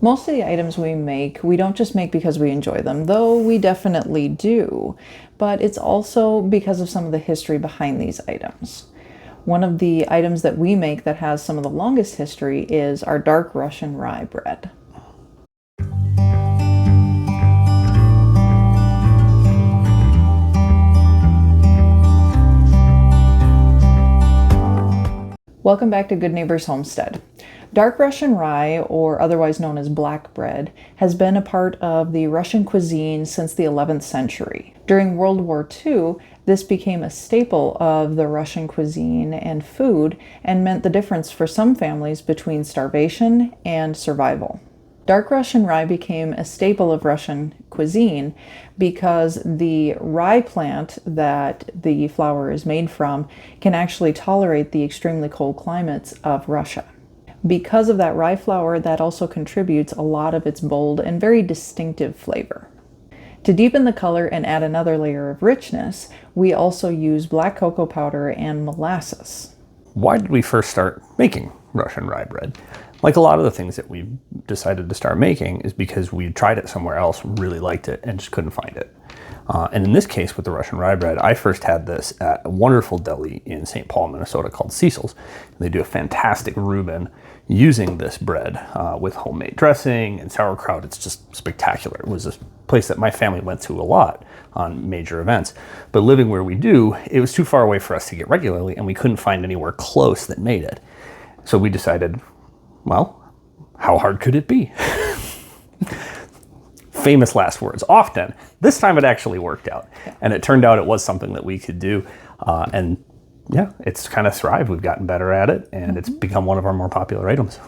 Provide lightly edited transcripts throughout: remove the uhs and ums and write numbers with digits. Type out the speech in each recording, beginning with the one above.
Most of the items we make, we don't just make because we enjoy them, though we definitely do, but it's also because of some of the history behind these items. One of the items that we make that has some of the longest history is our Dark Russian Rye bread. Welcome back to Good Neighbors Homestead. Dark Russian Rye, or otherwise known as black bread, has been a part of the Russian cuisine since the 11th century. During World War II, this became a staple of the Russian cuisine and food and meant the difference for some families between starvation and survival. Dark Russian rye became a staple of Russian cuisine because the rye plant that the flour is made from can actually tolerate the extremely cold climates of Russia. Because of that rye flour, that also contributes a lot of its bold and very distinctive flavor. To deepen the color and add another layer of richness, we also use black cocoa powder and molasses. Why did we first start making Russian rye bread? Like a lot of the things that we decided to start making is because we tried it somewhere else, really liked it, and just couldn't find it. And in this case with the Russian rye bread, I first had this at a wonderful deli in St. Paul, Minnesota called Cecil's. They do a fantastic Reuben using this bread with homemade dressing and sauerkraut. It's just spectacular. It was a place that my family went to a lot on major events. But living where we do, it was too far away for us to get regularly, and we couldn't find anywhere close that made it. So we decided, well, how hard could it be? Famous last words, often. This time it actually worked out. And it turned out it was something that we could do. And yeah, it's kind of thrived. We've gotten better at it, and it's become one of our more popular items.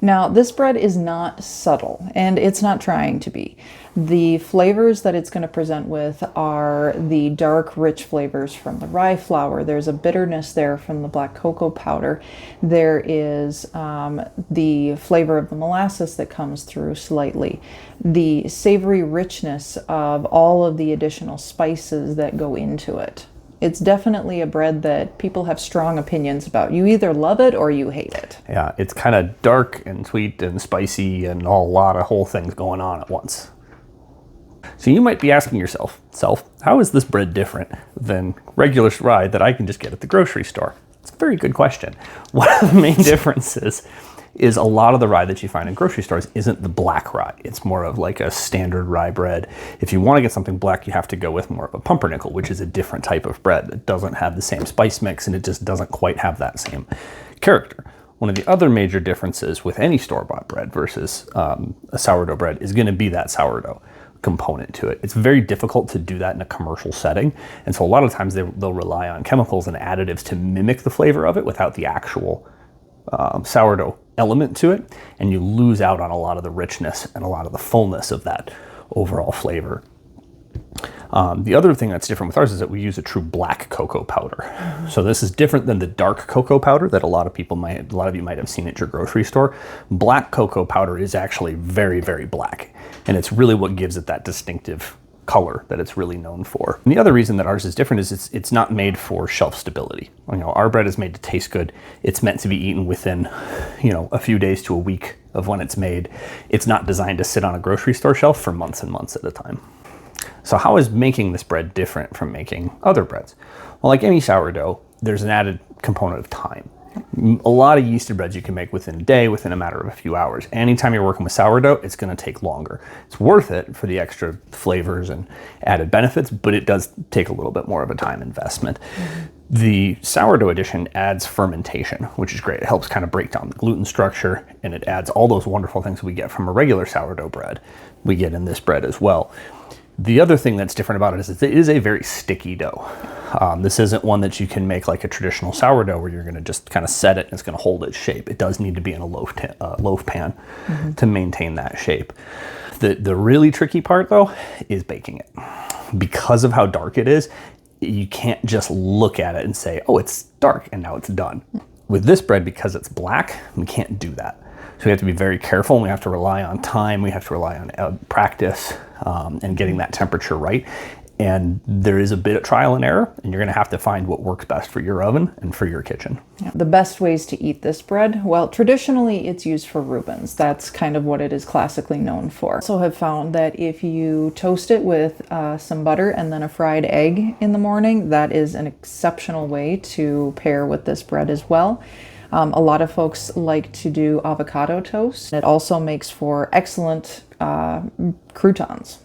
Now, this bread is not subtle, and it's not trying to be. The flavors that it's going to present with are the dark, rich flavors from the rye flour. There's a bitterness there from the black cocoa powder. There is the flavor of the molasses that comes through slightly. The savory richness of all of the additional spices that go into it. It's definitely a bread that people have strong opinions about. You either love it or you hate it. Yeah, it's kind of dark and sweet and spicy and a lot of whole things going on at once. So you might be asking yourself, how is this bread different than regular rye that I can just get at the grocery store? It's a very good question. One of the main differences is a lot of the rye that you find in grocery stores isn't the black rye. It's more of like a standard rye bread. If you want to get something black, you have to go with more of a pumpernickel, which is a different type of bread. It doesn't have the same spice mix, and it just doesn't quite have that same character. One of the other major differences with any store-bought bread versus a sourdough bread is going to be that sourdough component to it. It's very difficult to do that in a commercial setting, and so a lot of times they'll rely on chemicals and additives to mimic the flavor of it without the actual sourdough element to it, and you lose out on a lot of the richness and a lot of the fullness of that overall flavor. The other thing that's different with ours is that we use a true black cocoa powder. So this is different than the dark cocoa powder that a lot of you might have seen at your grocery store. Black cocoa powder is actually very, very black, and it's really what gives it that distinctive color that it's really known for. And the other reason that ours is different is it's not made for shelf stability. Our bread is made to taste good. It's meant to be eaten within, a few days to a week of when it's made. It's not designed to sit on a grocery store shelf for months and months at a time. So how is making this bread different from making other breads? Well, like any sourdough, there's an added component of time. A lot of yeasted breads you can make within a day, within a matter of a few hours. Anytime you're working with sourdough, it's going to take longer. It's worth it for the extra flavors and added benefits, but it does take a little bit more of a time investment. The sourdough edition adds fermentation, which is great. It helps kind of break down the gluten structure, and it adds all those wonderful things we get from a regular sourdough bread. We get in this bread as well. The other thing that's different about it is a very sticky dough. This isn't one that you can make like a traditional sourdough where you're going to just kind of set it and it's going to hold its shape. It does need to be in a loaf pan to maintain that shape. The really tricky part though is baking it. Because of how dark it is, you can't just look at it and say, oh, it's dark and now it's done. With this bread, because it's black, we can't do that. So we have to be very careful, and we have to rely on time, we have to rely on practice and getting that temperature right. And there is a bit of trial and error, and you're going to have to find what works best for your oven and for your kitchen. Yeah. The best ways to eat this bread, well, traditionally it's used for Reubens. That's kind of what it is classically known for. I also have found that if you toast it with some butter and then a fried egg in the morning, that is an exceptional way to pair with this bread as well. A lot of folks like to do avocado toast. It also makes for excellent croutons.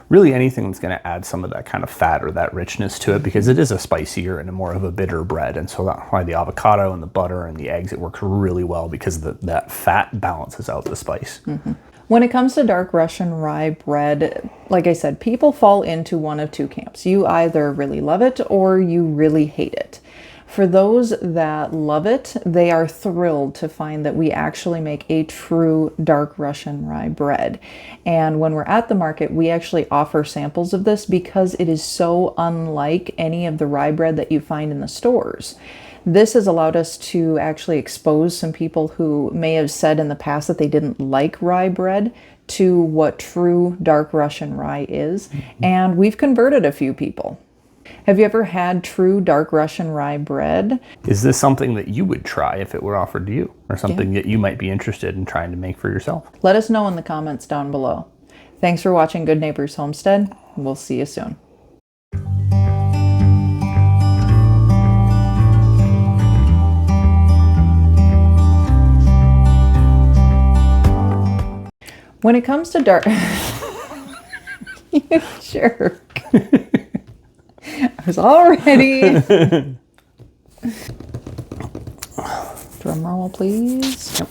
Really anything that's going to add some of that kind of fat or that richness to it, because it is a spicier and a more of a bitter bread. And so that's why the avocado and the butter and the eggs, it works really well because that fat balances out the spice. Mm-hmm. When it comes to dark Russian rye bread, like I said, people fall into one of two camps. You either really love it or you really hate it. For those that love it, they are thrilled to find that we actually make a true dark Russian rye bread. And when we're at the market, we actually offer samples of this because it is so unlike any of the rye bread that you find in the stores. This has allowed us to actually expose some people who may have said in the past that they didn't like rye bread to what true dark Russian rye is. And we've converted a few people. Have you ever had true dark Russian rye bread? Is this something that you would try if it were offered to you, or something that you might be interested in trying to make for yourself? Let us know in the comments down below. Thanks for watching Good Neighbors Homestead. We'll see you soon. When it comes to dark... You jerk. I was all ready. Drum roll, please. Yep.